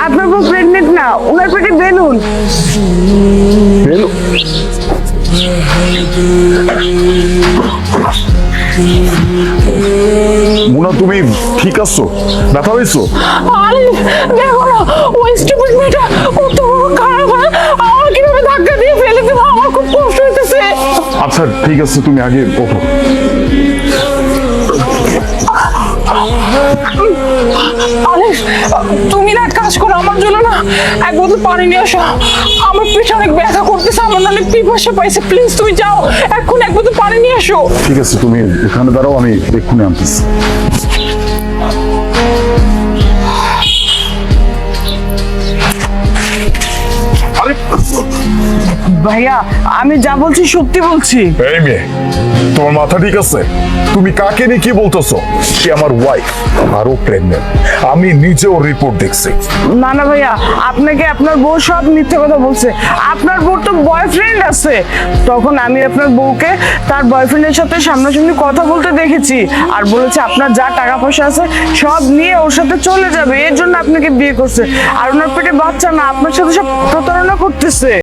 আপনার বউ প্রেগনেন্ট না, ওনার পেটে বেলুন। মুনা, তুমি ঠিক আছো? ব্যথা হয়েছো? আরে দেখো না, ওই স্টুপিড মেয়েটা কত বড় খারাপ, আমার কিভাবে ধাক্কা দিয়ে ফেলে দিল, আমার খুব কষ্ট হইতেছে। আচ্ছা ঠিক আছে, তুমি আগে ওঠো। আরে তুমি না এক কাজ করো, আমার জন্য না এক বোতল পানি নিয়ে আসো, আমার পেটে অনেক ব্যথা করতেছে, আমার অনেক পিপাসা পাইছে, প্লিজ তুমি যাও এখন এক বোতল পানি নিয়ে আসো। ঠিক আছে, তুমি এখানে দাঁড়াও, আমি এক্ষুনি আনতেছি। আরে ভাইয়া আমি যা বলছি সত্যি বলছি। এই মেয়ে, তোমার মাথা ঠিক আছে? তুমি কাকে নিয়ে কি বলতেছো? সে আমার ওয়াইফ, আরো প্রেগনেন্ট। আমি নিজেও রিপোর্ট দেখছি। না না ভাইয়া, আপনাকে আপনার বউ সব মিথ্যে কথা বলছে। আপনার বউর তো বয়ফ্রেন্ড আছে, তখন আমি আপনার বউকে তার বয়ফ্রেন্ডের সাথে সামনাসামনি কথা বলতে দেখেছি, আর বলেছে আপনার যা টাকা পয়সা আছে সব নিয়ে ওর সাথে চলে যাবে, এর জন্য আপনাকে বিয়ে করছে। আর ওনার পেটে বাচ্চা না, আপনার সাথে সব প্রতারণা করতেছে।